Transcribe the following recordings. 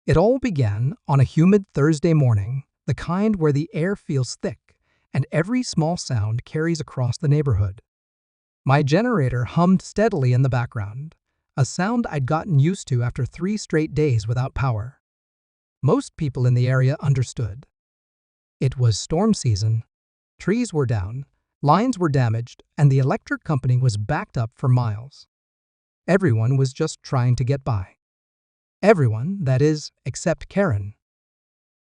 It all began on a humid Thursday morning, the kind where the air feels thick and every small sound carries across the neighborhood. My generator hummed steadily in the background, a sound I'd gotten used to after 3 straight days without power. Most people in the area understood. It was storm season, trees were down, lines were damaged, and the electric company was backed up for miles. Everyone was just trying to get by. Everyone, that is, except Karen.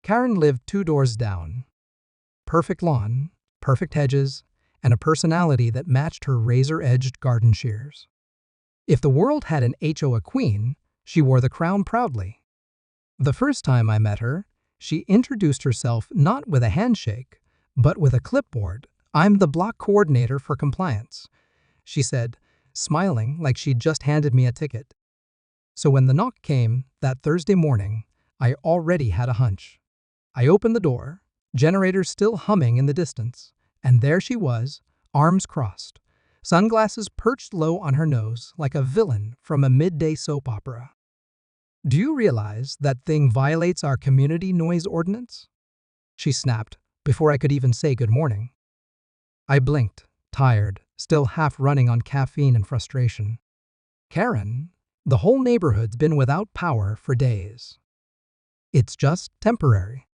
Karen lived 2 doors down. Perfect lawn, perfect hedges, and a personality that matched her razor-edged garden shears. If the world had an HOA queen, she wore the crown proudly. The first time I met her, she introduced herself not with a handshake, but with a clipboard. "I'm the block coordinator for compliance," she said, smiling like she'd just handed me a ticket. So when the knock came that Thursday morning, I already had a hunch. I opened the door, generator still humming in the distance, and there she was, arms crossed, sunglasses perched low on her nose like a villain from a midday soap opera. "Do you realize that thing violates our community noise ordinance?" she snapped before I could even say good morning. I blinked, tired, still half running on caffeine and frustration. "Karen, the whole neighborhood's been without power for days. It's just temporary.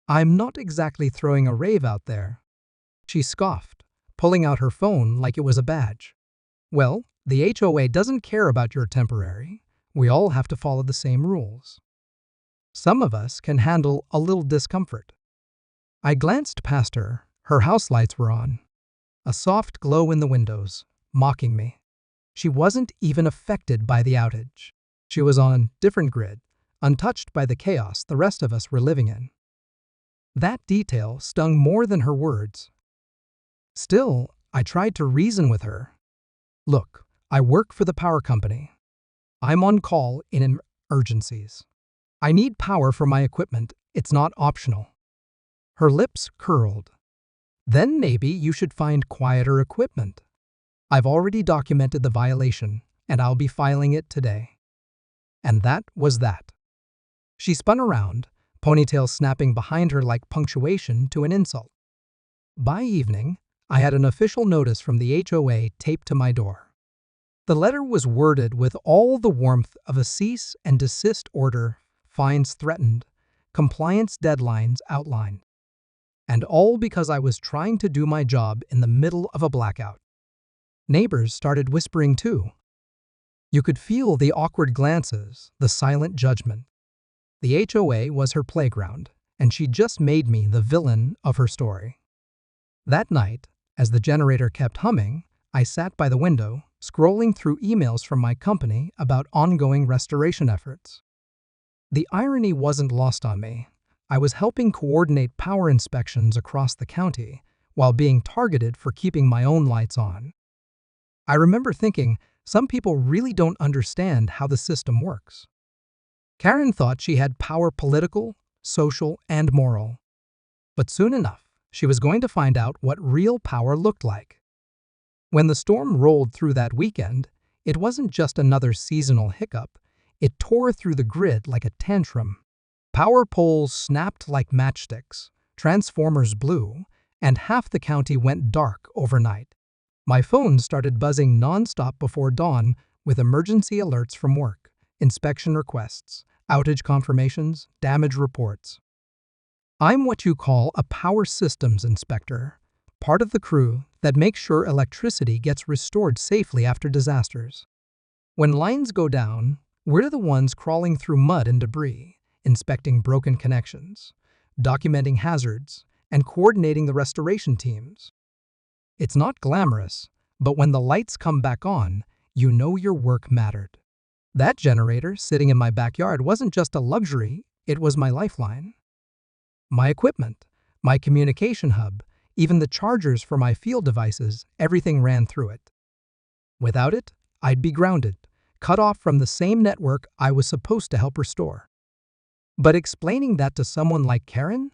I'm not exactly throwing a rave out there." She scoffed, pulling out her phone like it was a badge. "Well, the HOA doesn't care about your temporary. We all have to follow the same rules. Some of us can handle a little discomfort." I glanced past her. Her house lights were on, a soft glow in the windows, mocking me. She wasn't even affected by the outage. She was on a different grid, untouched by the chaos the rest of us were living in. That detail stung more than her words. Still, I tried to reason with her. "Look, I work for the power company. I'm on call in emergencies. I need power for my equipment. It's not optional." Her lips curled. "Then maybe you should find quieter equipment. I've already documented the violation, and I'll be filing it today." And that was that. She spun around, ponytail snapping behind her like punctuation to an insult. By evening, I had an official notice from the HOA taped to my door. The letter was worded with all the warmth of a cease and desist order, fines threatened, compliance deadlines outlined. And all because I was trying to do my job in the middle of a blackout. Neighbors started whispering too. You could feel the awkward glances, the silent judgment. The HOA was her playground, and she just made me the villain of her story. That night, as the generator kept humming, I sat by the window, scrolling through emails from my company about ongoing restoration efforts. The irony wasn't lost on me. I was helping coordinate power inspections across the county while being targeted for keeping my own lights on. I remember thinking, some people really don't understand how the system works. Karen thought she had power, political, social, and moral. But soon enough, she was going to find out what real power looked like. When the storm rolled through that weekend, it wasn't just another seasonal hiccup. It tore through the grid like a tantrum. Power poles snapped like matchsticks, transformers blew, and half the county went dark overnight. My phone started buzzing nonstop before dawn with emergency alerts from work, inspection requests, outage confirmations, damage reports. I'm what you call a power systems inspector, part of the crew that makes sure electricity gets restored safely after disasters. When lines go down, we're the ones crawling through mud and debris, inspecting broken connections, documenting hazards, and coordinating the restoration teams. It's not glamorous, but when the lights come back on, you know your work mattered. That generator sitting in my backyard wasn't just a luxury, it was my lifeline. My equipment, my communication hub, even the chargers for my field devices, everything ran through it. Without it, I'd be grounded, cut off from the same network I was supposed to help restore. But explaining that to someone like Karen?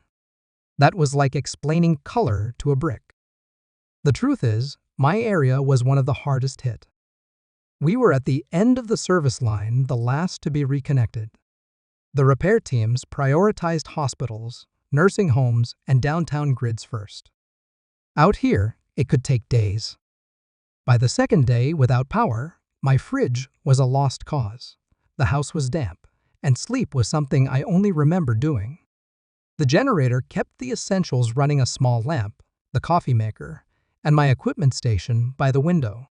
That was like explaining color to a brick. The truth is, my area was one of the hardest hit. We were at the end of the service line, the last to be reconnected. The repair teams prioritized hospitals, nursing homes, and downtown grids first. Out here, it could take days. By the second day without power, my fridge was a lost cause. The house was damp, and sleep was something I only remember doing. The generator kept the essentials running: a small lamp, the coffee maker, and my equipment station by the window.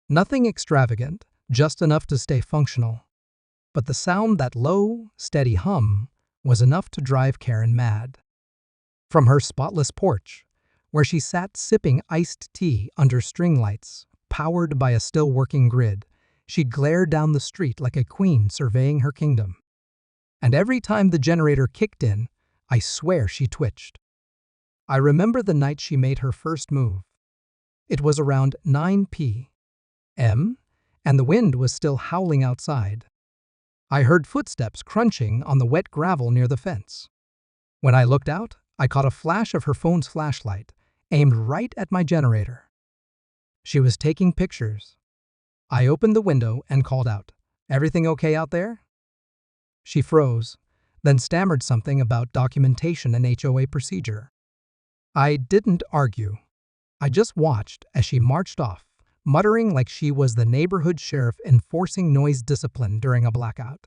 Nothing extravagant, just enough to stay functional. But the sound, that low, steady hum, was enough to drive Karen mad. From her spotless porch, where she sat sipping iced tea under string lights, powered by a still-working grid, she'd glare down the street like a queen surveying her kingdom. And every time the generator kicked in, I swear she twitched. I remember the night she made her first move. It was around 9 p.m., and the wind was still howling outside. I heard footsteps crunching on the wet gravel near the fence. When I looked out, I caught a flash of her phone's flashlight, aimed right at my generator. She was taking pictures. I opened the window and called out, "Everything okay out there?" She froze, then stammered something about documentation and HOA procedure. I didn't argue. I just watched as she marched off, muttering like she was the neighborhood sheriff enforcing noise discipline during a blackout.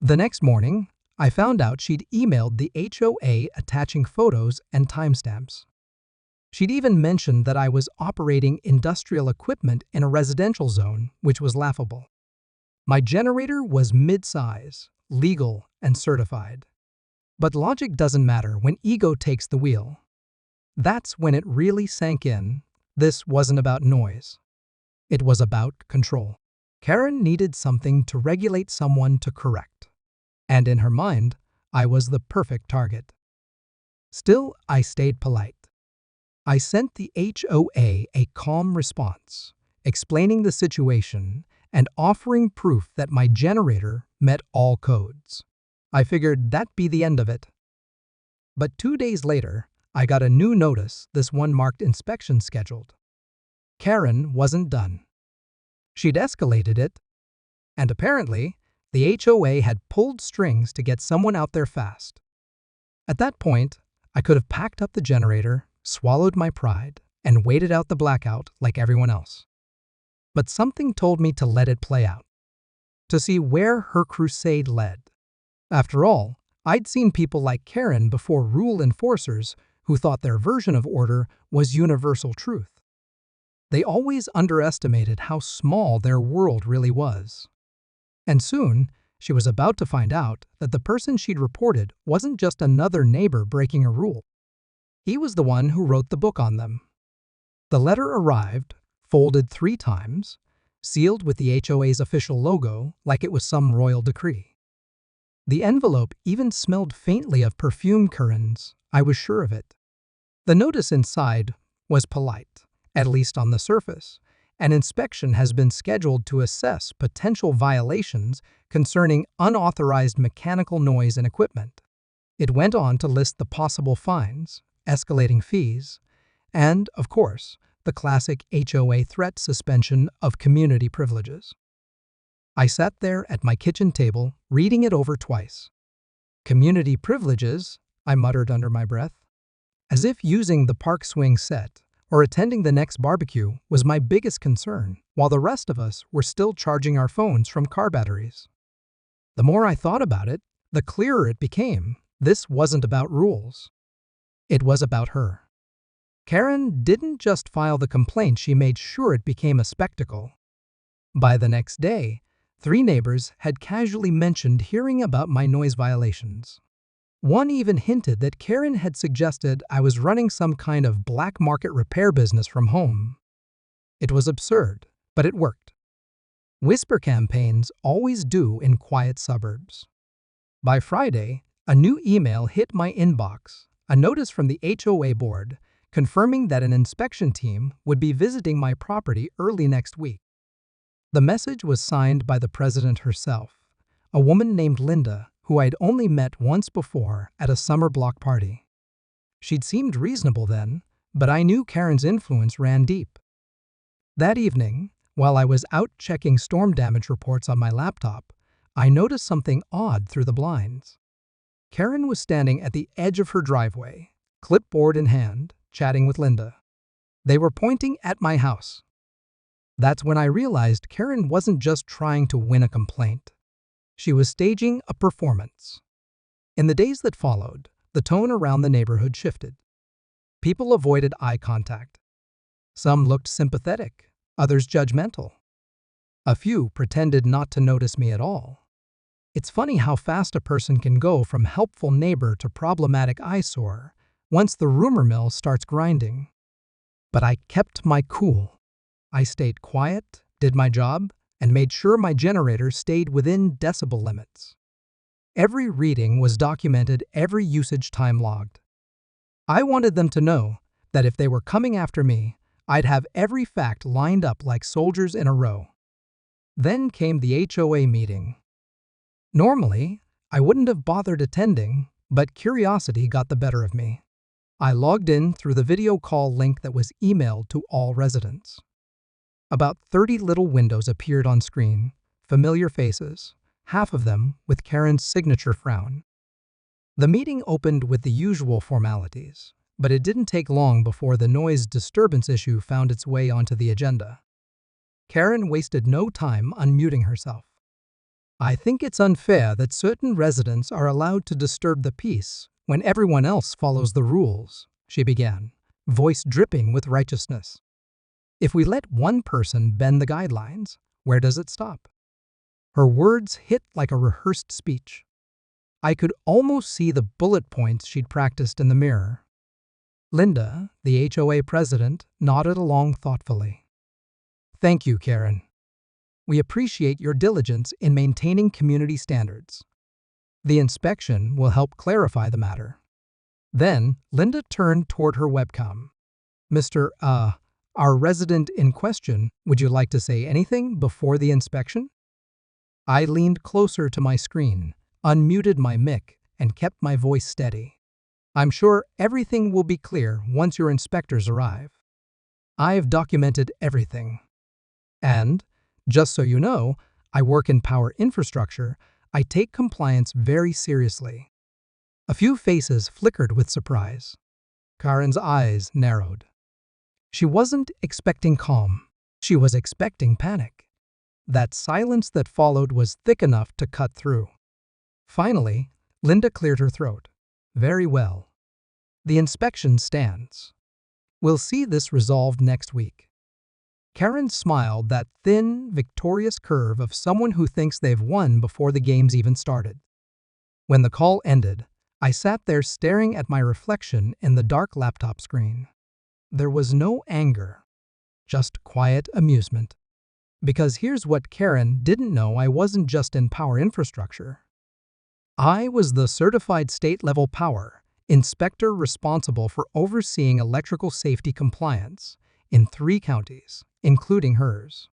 The next morning, I found out she'd emailed the HOA attaching photos and timestamps. She'd even mentioned that I was operating industrial equipment in a residential zone, which was laughable. My generator was mid-size, legal, and certified. But logic doesn't matter when ego takes the wheel. That's when it really sank in. This wasn't about noise. It was about control. Karen needed something to regulate, someone to correct. And in her mind, I was the perfect target. Still, I stayed polite. I sent the HOA a calm response, explaining the situation and offering proof that my generator met all codes. I figured that'd be the end of it. But 2 days later, I got a new notice, this one marked inspection scheduled. Karen wasn't done. She'd escalated it, and apparently, the HOA had pulled strings to get someone out there fast. At that point, I could have packed up the generator, swallowed my pride, and waited out the blackout like everyone else. But something told me to let it play out, to see where her crusade led. After all, I'd seen people like Karen before, rule enforcers who thought their version of order was universal truth. They always underestimated how small their world really was. And soon, she was about to find out that the person she'd reported wasn't just another neighbor breaking a rule. He was the one who wrote the book on them. The letter arrived, folded 3 times, sealed with the HOA's official logo like it was some royal decree. The envelope even smelled faintly of perfume. Karen's, I was sure of it. The notice inside was polite, at least on the surface. An inspection has been scheduled to assess potential violations concerning unauthorized mechanical noise and equipment. It went on to list the possible fines, escalating fees, and, of course, the classic HOA threat: suspension of community privileges. I sat there at my kitchen table, reading it over twice. Community privileges, I muttered under my breath, as if using the park swing set or attending the next barbecue was my biggest concern, while the rest of us were still charging our phones from car batteries. The more I thought about it, the clearer it became. This wasn't about rules. It was about her. Karen didn't just file the complaint, she made sure it became a spectacle. By the next day, 3 neighbors had casually mentioned hearing about my noise violations. One even hinted that Karen had suggested I was running some kind of black market repair business from home. It was absurd, but it worked. Whisper campaigns always do in quiet suburbs. By Friday, a new email hit my inbox, a notice from the HOA board confirming that an inspection team would be visiting my property early next week. The message was signed by the president herself, a woman named Linda, who I'd only met once before at a summer block party. She'd seemed reasonable then, but I knew Karen's influence ran deep. That evening, while I was out checking storm damage reports on my laptop, I noticed something odd through the blinds. Karen was standing at the edge of her driveway, clipboard in hand, chatting with Linda. They were pointing at my house. That's when I realized Karen wasn't just trying to win a complaint. She was staging a performance. In the days that followed, the tone around the neighborhood shifted. People avoided eye contact. Some looked sympathetic, others judgmental. A few pretended not to notice me at all. It's funny how fast a person can go from helpful neighbor to problematic eyesore once the rumor mill starts grinding. But I kept my cool. I stayed quiet, did my job, and made sure my generator stayed within decibel limits. Every reading was documented, every usage time logged. I wanted them to know that if they were coming after me, I'd have every fact lined up like soldiers in a row. Then came the HOA meeting. Normally, I wouldn't have bothered attending, but curiosity got the better of me. I logged in through the video call link that was emailed to all residents. About 30 little windows appeared on screen, familiar faces, half of them with Karen's signature frown. The meeting opened with the usual formalities, but it didn't take long before the noise disturbance issue found its way onto the agenda. Karen wasted no time unmuting herself. I think it's unfair that certain residents are allowed to disturb the peace when everyone else follows the rules, she began, voice dripping with righteousness. If we let one person bend the guidelines, where does it stop? Her words hit like a rehearsed speech. I could almost see the bullet points she'd practiced in the mirror. Linda, the HOA president, nodded along thoughtfully. Thank you, Karen. We appreciate your diligence in maintaining community standards. The inspection will help clarify the matter. Then, Linda turned toward her webcam. Mr. Our resident in question, would you like to say anything before the inspection? I leaned closer to my screen, unmuted my mic, and kept my voice steady. I'm sure everything will be clear once your inspectors arrive. I've documented everything. And, just so you know, I work in power infrastructure. I take compliance very seriously. A few faces flickered with surprise. Karen's eyes narrowed. She wasn't expecting calm. She was expecting panic. That silence that followed was thick enough to cut through. Finally, Linda cleared her throat. Very well. The inspection stands. We'll see this resolved next week. Karen smiled, that thin, victorious curve of someone who thinks they've won before the game's even started. When the call ended, I sat there staring at my reflection in the dark laptop screen. There was no anger, just quiet amusement. Because here's what Karen didn't know: I wasn't just in power infrastructure. I was the certified state-level power inspector responsible for overseeing electrical safety compliance in 3 counties, including hers.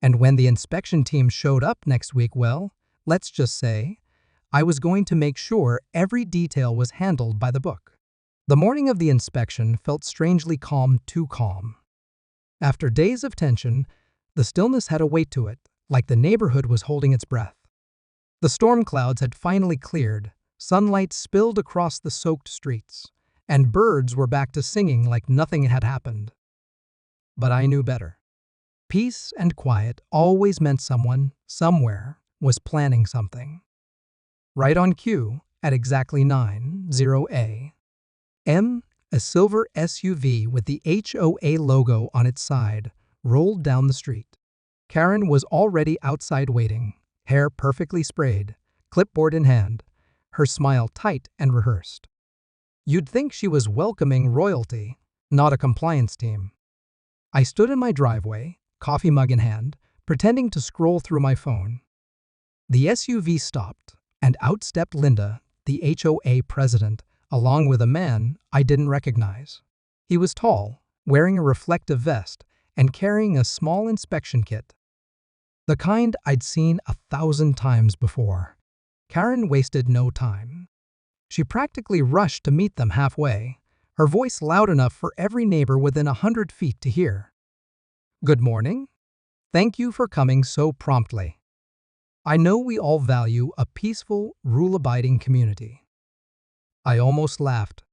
And when the inspection team showed up next week, well, let's just say, I was going to make sure every detail was handled by the book. The morning of the inspection felt strangely calm, too calm. After days of tension, the stillness had a weight to it, like the neighborhood was holding its breath. The storm clouds had finally cleared, sunlight spilled across the soaked streets, and birds were back to singing like nothing had happened. But I knew better. Peace and quiet always meant someone, somewhere, was planning something. Right on cue, at exactly 9:00 a.m., a silver SUV with the HOA logo on its side rolled down the street. Karen was already outside waiting, hair perfectly sprayed, clipboard in hand, her smile tight and rehearsed. You'd think she was welcoming royalty, not a compliance team. I stood in my driveway, coffee mug in hand, pretending to scroll through my phone. The SUV stopped, and out stepped Linda, the HOA president, along with a man I didn't recognize. He was tall, wearing a reflective vest, and carrying a small inspection kit. The kind I'd seen 1,000 times before. Karen wasted no time. She practically rushed to meet them halfway, her voice loud enough for every neighbor within 100 feet to hear. Good morning. Thank you for coming so promptly. I know we all value a peaceful, rule-abiding community. I almost laughed.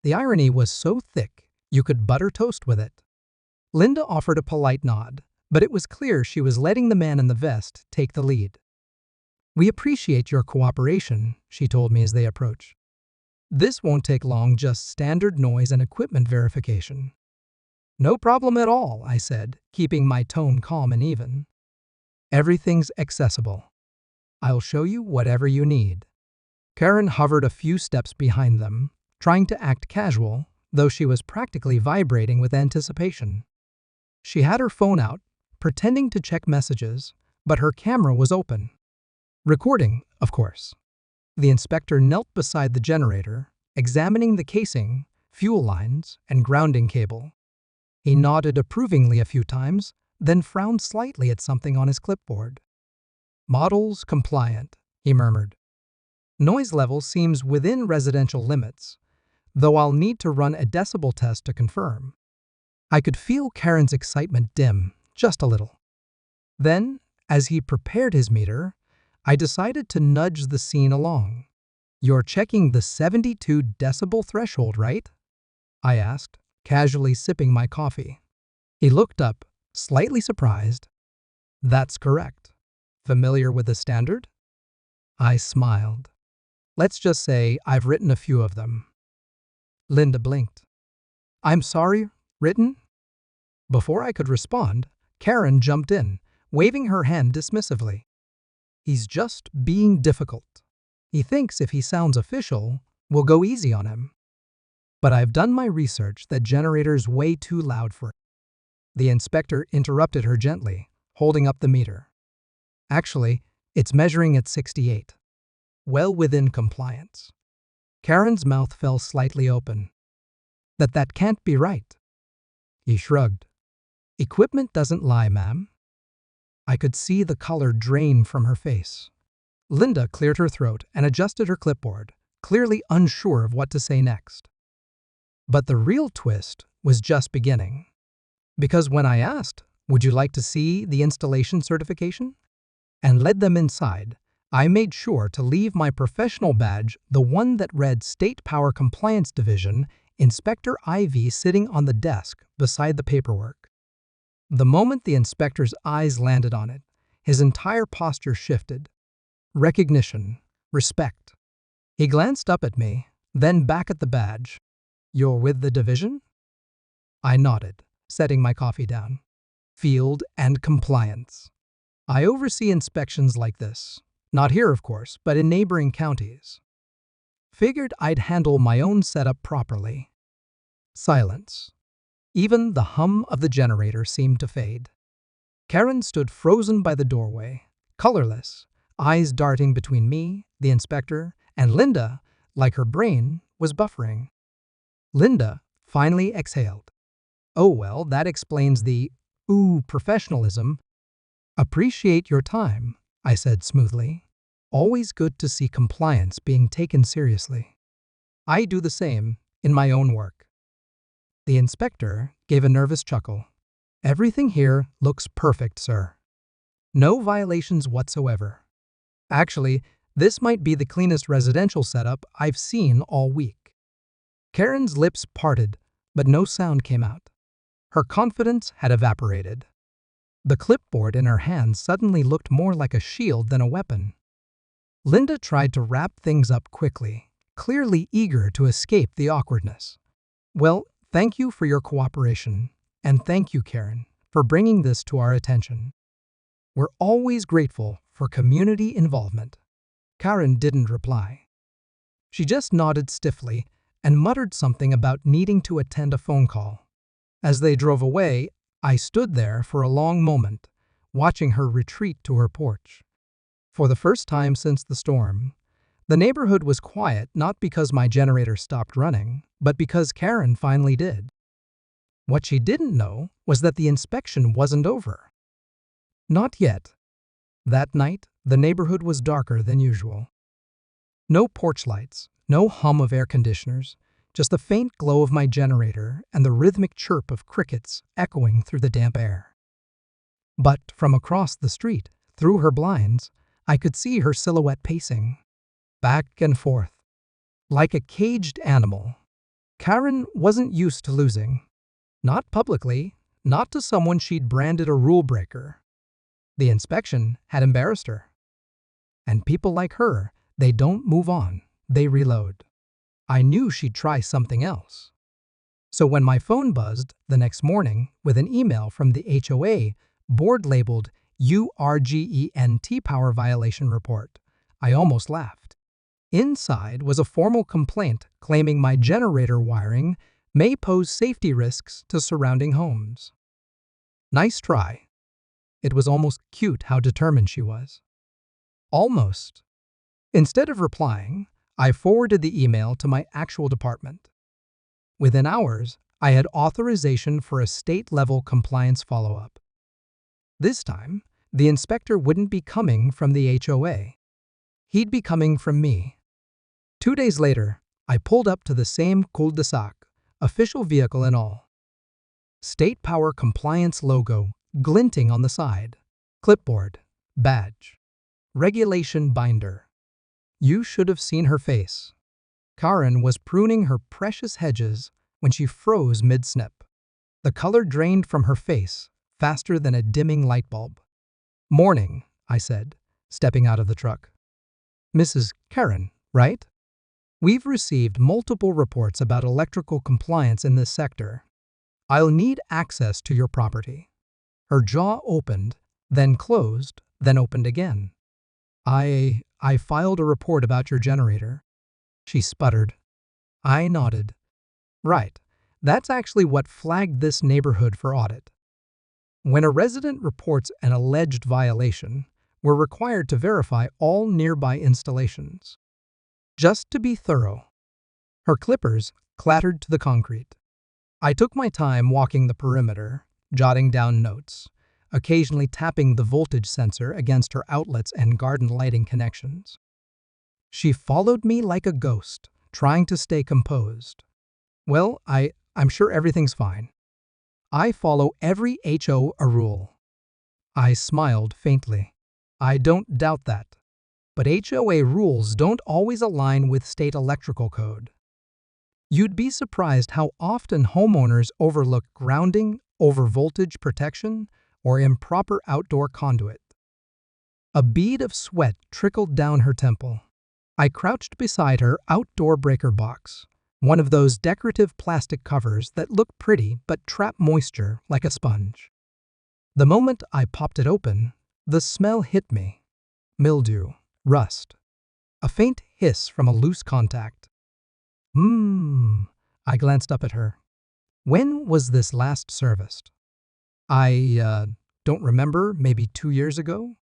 The irony was so thick, you could butter toast with it. Linda offered a polite nod, but it was clear she was letting the man in the vest take the lead. "We appreciate your cooperation," she told me as they approached. "This won't take long, just standard noise and equipment verification." "No problem at all," I said, keeping my tone calm and even. "Everything's accessible. I'll show you whatever you need." Karen hovered a few steps behind them, trying to act casual, though she was practically vibrating with anticipation. She had her phone out, pretending to check messages, but her camera was open. Recording, of course. The inspector knelt beside the generator, examining the casing, fuel lines, and grounding cable. He nodded approvingly a few times, then frowned slightly at something on his clipboard. "Models compliant," he murmured. "Noise level seems within residential limits, though I'll need to run a decibel test to confirm." I could feel Karen's excitement dim, just a little. Then, as he prepared his meter, I decided to nudge the scene along. "You're checking the 72 decibel threshold, right?" I asked, casually sipping my coffee. He looked up, slightly surprised. "That's correct. Familiar with the standard?" I smiled. "Let's just say I've written a few of them." Linda blinked. "I'm sorry, written?" Before I could respond, Karen jumped in, waving her hand dismissively. "He's just being difficult. He thinks if he sounds official, we'll go easy on him. But I've done my research, that generator's way too loud for it." The inspector interrupted her gently, holding up the meter. "Actually, it's measuring at 68. Well within compliance." Karen's mouth fell slightly open. That can't be right." He shrugged. "Equipment doesn't lie, ma'am." I could see the color drain from her face. Linda cleared her throat and adjusted her clipboard, clearly unsure of what to say next. But the real twist was just beginning. Because when I asked, "Would you like to see the installation certification?" and led them inside, I made sure to leave my professional badge, the one that read State Power Compliance Division, Inspector IV, sitting on the desk beside the paperwork. The moment the inspector's eyes landed on it, his entire posture shifted. Recognition, respect. He glanced up at me, then back at the badge. "You're with the division?" I nodded, setting my coffee down. "Field and compliance. I oversee inspections like this. Not here, of course, but in neighboring counties. Figured I'd handle my own setup properly." Silence. Even the hum of the generator seemed to fade. Karen stood frozen by the doorway, colorless, eyes darting between me, the inspector, and Linda, like her brain was buffering. Linda finally exhaled. "Oh well, that explains the professionalism." "Appreciate your time," I said smoothly. "Always good to see compliance being taken seriously. I do the same in my own work." The inspector gave a nervous chuckle. "Everything here looks perfect, sir. No violations whatsoever. Actually, this might be the cleanest residential setup I've seen all week." Karen's lips parted, but no sound came out. Her confidence had evaporated. The clipboard in her hand suddenly looked more like a shield than a weapon. Linda tried to wrap things up quickly, clearly eager to escape the awkwardness. "Well, thank you for your cooperation, and thank you, Karen, for bringing this to our attention. We're always grateful for community involvement." Karen didn't reply. She just nodded stiffly and muttered something about needing to attend a phone call. As they drove away, I stood there for a long moment, watching her retreat to her porch. For the first time since the storm, the neighborhood was quiet, not because my generator stopped running, but because Karen finally did. What she didn't know was that the inspection wasn't over. Not yet. That night, the neighborhood was darker than usual. No porch lights, no hum of air conditioners, just the faint glow of my generator and the rhythmic chirp of crickets echoing through the damp air. But from across the street, through her blinds, I could see her silhouette pacing, back and forth, like a caged animal. Karen wasn't used to losing. Not publicly, not to someone she'd branded a rule breaker. The inspection had embarrassed her. And people like her, they don't move on, they reload. I knew she'd try something else. So when my phone buzzed the next morning with an email from the HOA, board labeled URGENT Power Violation Report, I almost laughed. Inside was a formal complaint claiming my generator wiring may pose safety risks to surrounding homes. Nice try. It was almost cute how determined she was. Almost. Instead of replying, I forwarded the email to my actual department. Within hours, I had authorization for a state-level compliance follow-up. This time, the inspector wouldn't be coming from the HOA. He'd be coming from me. 2 days later, I pulled up to the same cul-de-sac, official vehicle and all. State Power Compliance logo glinting on the side. Clipboard, badge, regulation binder. You should have seen her face. Karen was pruning her precious hedges when she froze mid-snip. The color drained from her face faster than a dimming light bulb. "Morning," I said, stepping out of the truck. "Mrs. Karen, right? We've received multiple reports about electrical compliance in this sector. I'll need access to your property." Her jaw opened, then closed, then opened again. I filed a report about your generator." She sputtered. I nodded. "Right. That's actually what flagged this neighborhood for audit. When a resident reports an alleged violation, we're required to verify all nearby installations. Just to be thorough." Her clippers clattered to the concrete. I took my time walking the perimeter, jotting down notes, occasionally tapping the voltage sensor against her outlets and garden lighting connections. She followed me like a ghost, trying to stay composed. "Well, I'm sure everything's fine. I follow every HOA rule." I smiled faintly. "I don't doubt that. But HOA rules don't always align with state electrical code. You'd be surprised how often homeowners overlook grounding, overvoltage protection, or improper outdoor conduit." A bead of sweat trickled down her temple. I crouched beside her outdoor breaker box, one of those decorative plastic covers that look pretty but trap moisture like a sponge. The moment I popped it open, the smell hit me. Mildew, rust, a faint hiss from a loose contact. I glanced up at her. "When was this last serviced?" "I don't remember, maybe 2 years ago?"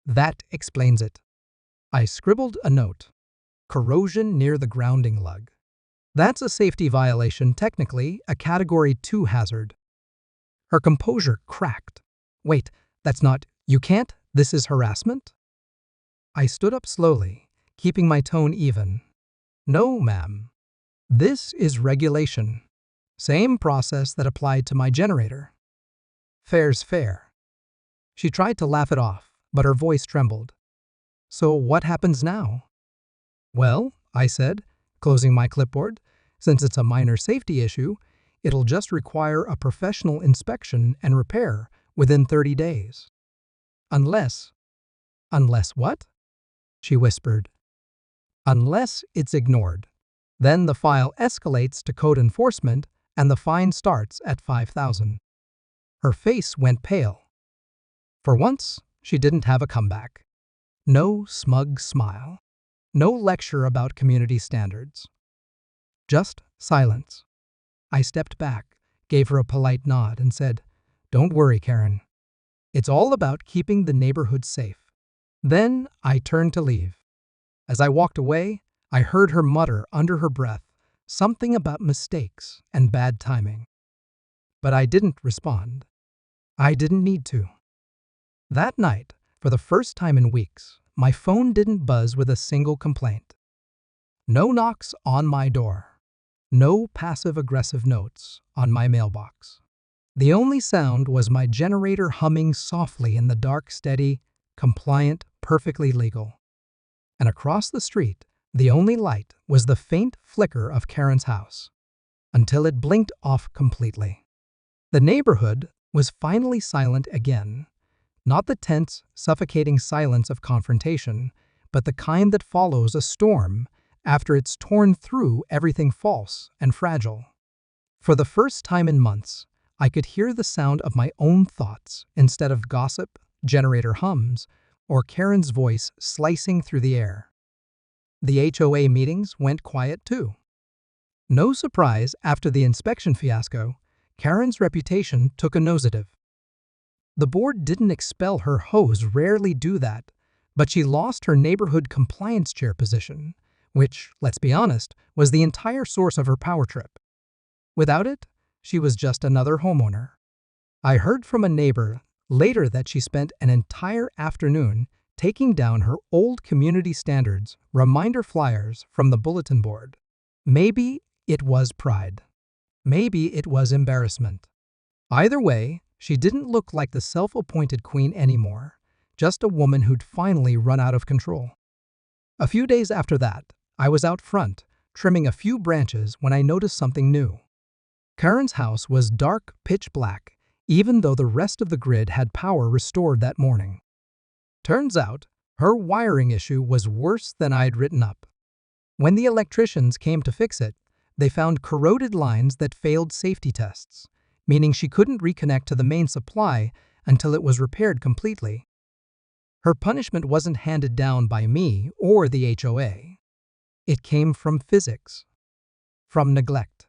"That explains it." I scribbled a note. "Corrosion near the grounding lug. That's a safety violation, technically a Category 2 hazard." Her composure cracked. "Wait, that's not, you can't, this is harassment?" I stood up slowly, keeping my tone even. "No, ma'am. This is regulation. Same process that applied to my generator. Fair's fair." She tried to laugh it off, but her voice trembled. "So what happens now?" "Well," I said, closing my clipboard, "since it's a minor safety issue, it'll just require a professional inspection and repair within 30 days. Unless..." "Unless what?" she whispered. "Unless it's ignored. Then the file escalates to code enforcement and the fine starts at $5,000. Her face went pale. For once, she didn't have a comeback. No smug smile. No lecture about community standards. Just silence. I stepped back, gave her a polite nod, and said, "Don't worry, Karen. It's all about keeping the neighborhood safe." Then I turned to leave. As I walked away, I heard her mutter under her breath something about mistakes and bad timing. But I didn't respond. I didn't need to. That night, for the first time in weeks, my phone didn't buzz with a single complaint. No knocks on my door. No passive-aggressive notes on my mailbox. The only sound was my generator humming softly in the dark, steady, compliant perfectly legal. And across the street, the only light was the faint flicker of Karen's house, until it blinked off completely. The neighborhood was finally silent again, not the tense, suffocating silence of confrontation, but the kind that follows a storm after it's torn through everything false and fragile. For the first time in months, I could hear the sound of my own thoughts instead of gossip, generator hums, or Karen's voice slicing through the air. The HOA meetings went quiet too. No surprise, after the inspection fiasco, Karen's reputation took a nosedive. The board didn't expel her, hoes rarely do that, but she lost her neighborhood compliance chair position, which, let's be honest, was the entire source of her power trip. Without it, she was just another homeowner. I heard from a neighbor later that she spent an entire afternoon taking down her old community standards reminder flyers from the bulletin board. Maybe it was pride. Maybe it was embarrassment. Either way, she didn't look like the self-appointed queen anymore, just a woman who'd finally run out of control. A few days after that, I was out front, trimming a few branches when I noticed something new. Karen's house was dark, pitch black, even though the rest of the grid had power restored that morning. Turns out, her wiring issue was worse than I'd written up. When the electricians came to fix it, they found corroded lines that failed safety tests, meaning she couldn't reconnect to the main supply until it was repaired completely. Her punishment wasn't handed down by me or the HOA. It came from physics, from neglect,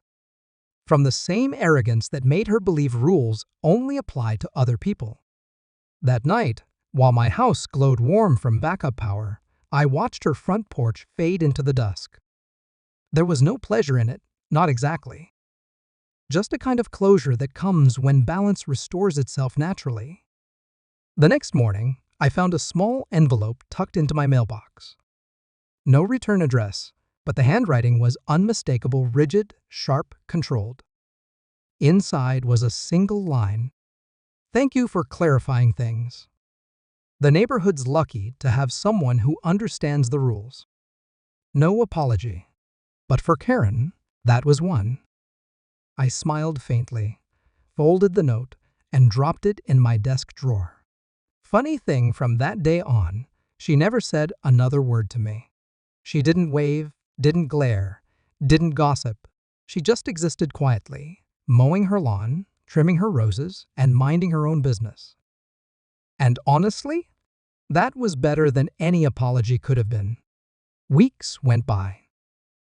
from the same arrogance that made her believe rules only apply to other people. That night, while my house glowed warm from backup power, I watched her front porch fade into the dusk. There was no pleasure in it, not exactly. Just a kind of closure that comes when balance restores itself naturally. The next morning, I found a small envelope tucked into my mailbox. No return address, but the handwriting was unmistakable, rigid, sharp, controlled. Inside was a single line. "Thank you for clarifying things. The neighborhood's lucky to have someone who understands the rules." No apology. But for Karen, that was one. I smiled faintly, folded the note, and dropped it in my desk drawer. Funny thing, from that day on, she never said another word to me. She didn't wave, didn't glare, didn't gossip. She just existed quietly, mowing her lawn, trimming her roses, and minding her own business. And honestly, that was better than any apology could have been. Weeks went by.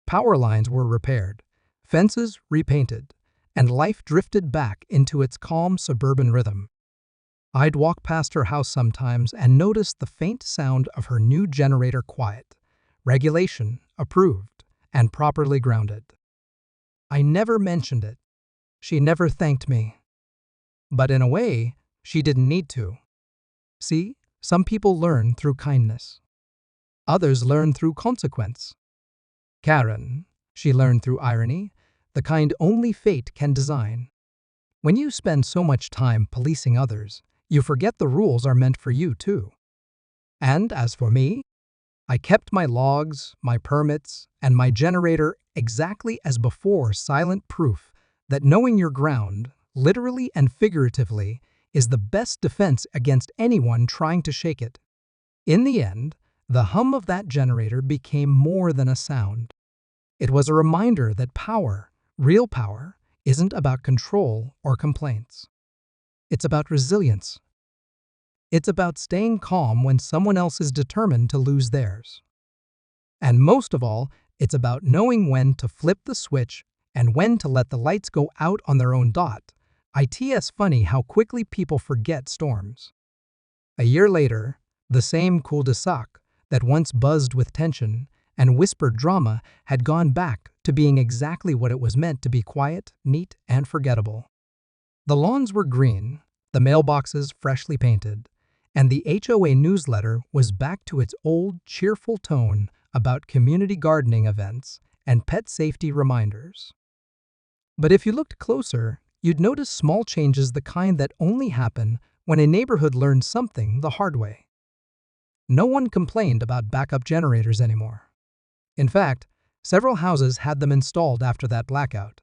Power lines were repaired, fences repainted, and life drifted back into its calm suburban rhythm. I'd walk past her house sometimes and notice the faint sound of her new generator, quiet, regulation approved, and properly grounded. I never mentioned it. She never thanked me. But in a way, she didn't need to. See, some people learn through kindness. Others learn through consequence. Karen, she learned through irony, the kind only fate can design. When you spend so much time policing others, you forget the rules are meant for you too. And as for me, I kept my logs, my permits, and my generator exactly as before, silent proof that knowing your ground, literally and figuratively, is the best defense against anyone trying to shake it. In the end, the hum of that generator became more than a sound. It was a reminder that power, real power, isn't about control or complaints. It's about resilience. It's about staying calm when someone else is determined to lose theirs. And most of all, it's about knowing when to flip the switch and when to let the lights go out on their own dot. It's funny how quickly people forget storms. A year later, the same cul-de-sac that once buzzed with tension and whispered drama had gone back to being exactly what it was meant to be: quiet, neat, and forgettable. The lawns were green, the mailboxes freshly painted, and the HOA newsletter was back to its old, cheerful tone about community gardening events and pet safety reminders. But if you looked closer, you'd notice small changes, the kind that only happen when a neighborhood learns something the hard way. No one complained about backup generators anymore. In fact, several houses had them installed after that blackout.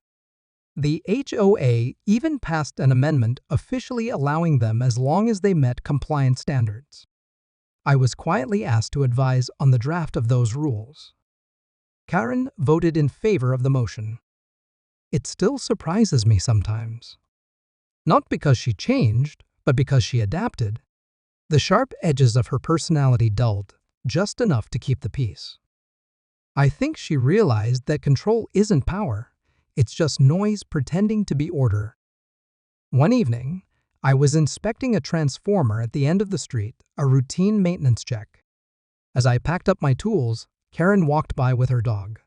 The HOA even passed an amendment officially allowing them as long as they met compliance standards. I was quietly asked to advise on the draft of those rules. Karen voted in favor of the motion. It still surprises me sometimes. Not because she changed, but because she adapted. The sharp edges of her personality dulled, just enough to keep the peace. I think she realized that control isn't power, it's just noise pretending to be order. One evening, I was inspecting a transformer at the end of the street, a routine maintenance check. As I packed up my tools, Karen walked by with her dog.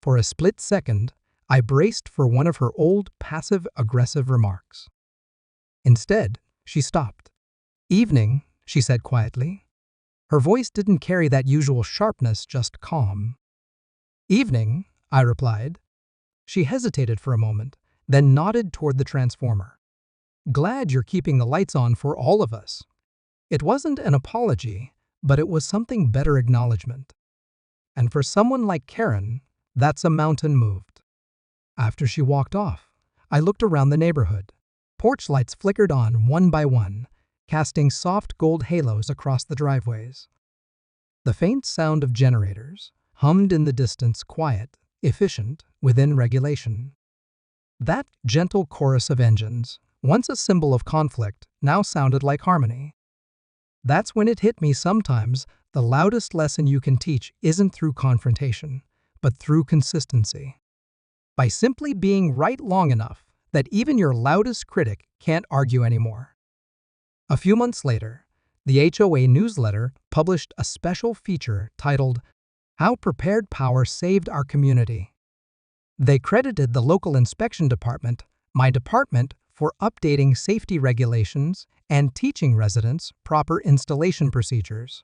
For a split second, I braced for one of her old passive-aggressive remarks. Instead, she stopped. "Evening," she said quietly. Her voice didn't carry that usual sharpness, just calm. "Evening," I replied. She hesitated for a moment, then nodded toward the transformer. "Glad you're keeping the lights on for all of us." It wasn't an apology, but it was something better acknowledgement. And for someone like Karen, that's a mountain moved. After she walked off, I looked around the neighborhood. Porch lights flickered on one by one, casting soft gold halos across the driveways. The faint sound of generators hummed in the distance, quiet, efficient, within regulation. That gentle chorus of engines, once a symbol of conflict, now sounded like harmony. That's when it hit me sometimes the loudest lesson you can teach isn't through confrontation, but through consistency. By simply being right long enough that even your loudest critic can't argue anymore. A few months later, the HOA newsletter published a special feature titled, "How Prepared Power Saved Our Community." They credited the local inspection department, my department, for updating safety regulations and teaching residents proper installation procedures.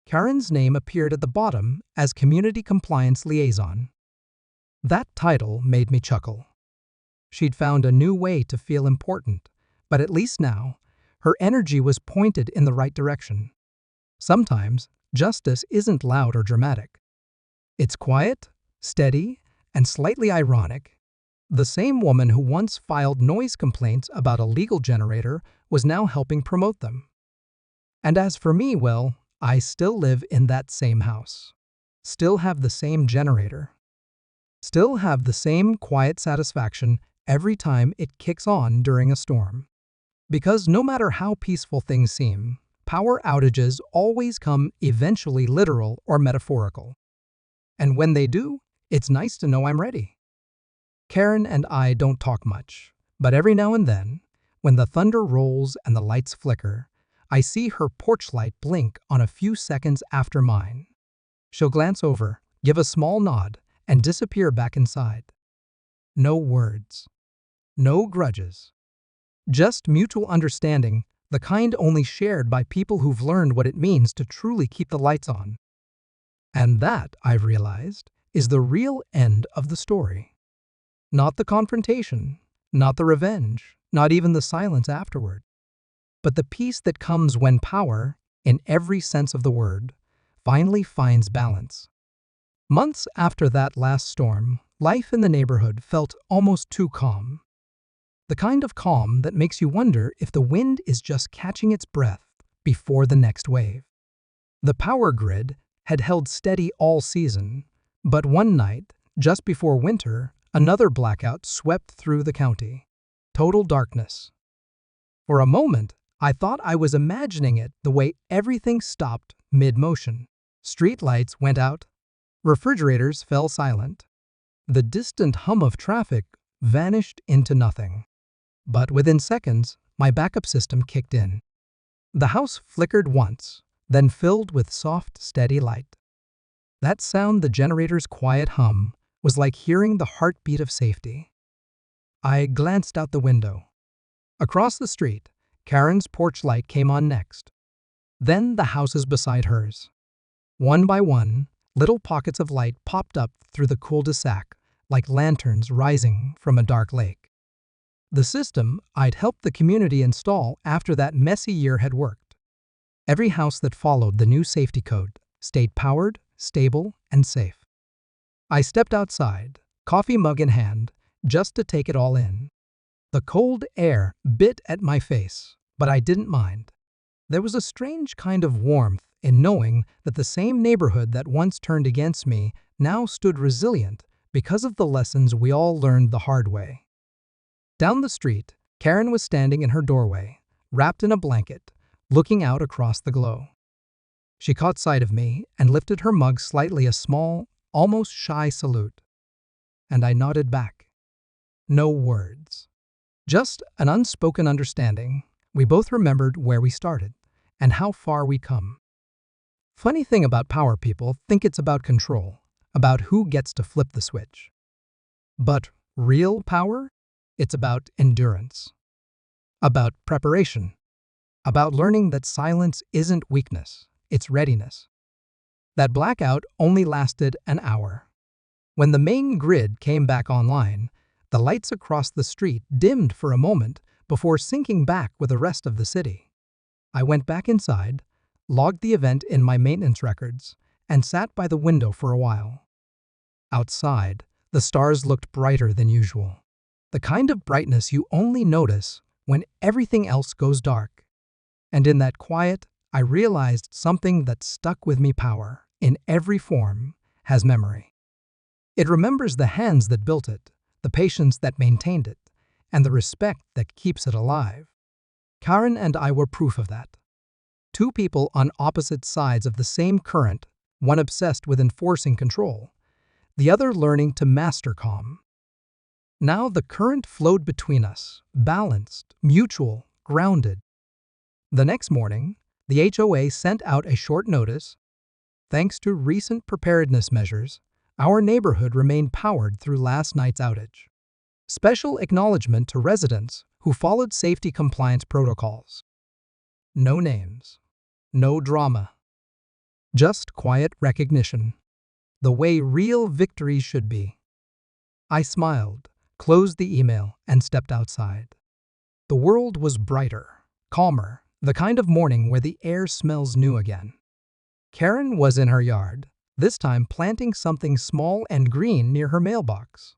Karen's name appeared at the bottom as Community Compliance Liaison. That title made me chuckle. She'd found a new way to feel important, but at least now, her energy was pointed in the right direction. Sometimes, justice isn't loud or dramatic. It's quiet, steady, and slightly ironic. The same woman who once filed noise complaints about a legal generator was now helping promote them. And as for me, well, I still live in that same house. Still have the same generator. Still have the same quiet satisfaction every time it kicks on during a storm. Because no matter how peaceful things seem, power outages always come eventually literal or metaphorical. And when they do, it's nice to know I'm ready. Karen and I don't talk much, but every now and then, when the thunder rolls and the lights flicker, I see her porch light blink on a few seconds after mine. She'll glance over, give a small nod, and disappear back inside. No words. No grudges. Just mutual understanding, the kind only shared by people who've learned what it means to truly keep the lights on. And that, I've realized, is the real end of the story. Not the confrontation, not the revenge, not even the silence afterward, but the peace that comes when power, in every sense of the word, finally finds balance. Months after that last storm, life in the neighborhood felt almost too calm. The kind of calm that makes you wonder if the wind is just catching its breath before the next wave. The power grid had held steady all season, but one night, just before winter, another blackout swept through the county. Total darkness. For a moment, I thought I was imagining it the way everything stopped mid-motion. Street lights went out. Refrigerators fell silent. The distant hum of traffic vanished into nothing. But within seconds, my backup system kicked in. The house flickered once, then filled with soft, steady light. That sound, the generator's quiet hum, was like hearing the heartbeat of safety. I glanced out the window. Across the street, Karen's porch light came on next. Then the houses beside hers. One by one, little pockets of light popped up through the cul-de-sac, like lanterns rising from a dark lake. The system I'd helped the community install after that messy year had worked. Every house that followed the new safety code stayed powered, stable, and safe. I stepped outside, coffee mug in hand, just to take it all in. The cold air bit at my face, but I didn't mind. There was a strange kind of warmth in knowing that the same neighborhood that once turned against me now stood resilient because of the lessons we all learned the hard way. Down the street, Karen was standing in her doorway, wrapped in a blanket, looking out across the glow. She caught sight of me and lifted her mug slightly, a small, almost shy salute. And I nodded back. No words. Just an unspoken understanding. We both remembered where we started and how far we'd come. Funny thing about power people think it's about control, about who gets to flip the switch. But real power? It's about endurance, about preparation, about learning that silence isn't weakness, it's readiness. That blackout only lasted an hour. When the main grid came back online, the lights across the street dimmed for a moment before sinking back with the rest of the city. I went back inside, logged the event in my maintenance records, and sat by the window for a while. Outside, the stars looked brighter than usual. The kind of brightness you only notice when everything else goes dark. And in that quiet, I realized something that stuck with me: power, in every form, has memory. It remembers the hands that built it, the patience that maintained it, and the respect that keeps it alive. Karen and I were proof of that. Two people on opposite sides of the same current, one obsessed with enforcing control, the other learning to master calm. Now the current flowed between us, balanced, mutual, grounded. The next morning, the HOA sent out a short notice. Thanks to recent preparedness measures, our neighborhood remained powered through last night's outage. Special acknowledgement to residents who followed safety compliance protocols. No names, no drama, just quiet recognition, the way real victories should be. I smiled, closed the email, and stepped outside. The world was brighter, calmer, the kind of morning where the air smells new again. Karen was in her yard, this time planting something small and green near her mailbox.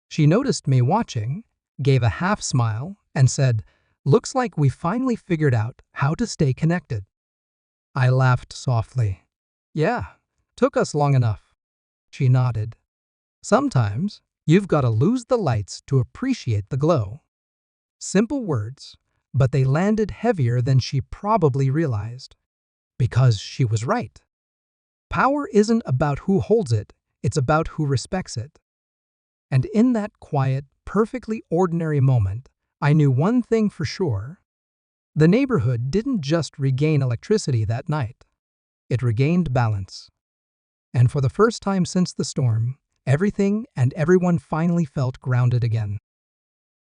She noticed me watching, gave a half smile, and said, "Looks like we finally figured out how to stay connected." I laughed softly. "Yeah, took us long enough." She nodded. "Sometimes, you've got to lose the lights to appreciate the glow." Simple words, but they landed heavier than she probably realized. Because she was right. Power isn't about who holds it, it's about who respects it. And in that quiet, perfectly ordinary moment, I knew one thing for sure. The neighborhood didn't just regain electricity that night. It regained balance. And for the first time since the storm, everything and everyone finally felt grounded again.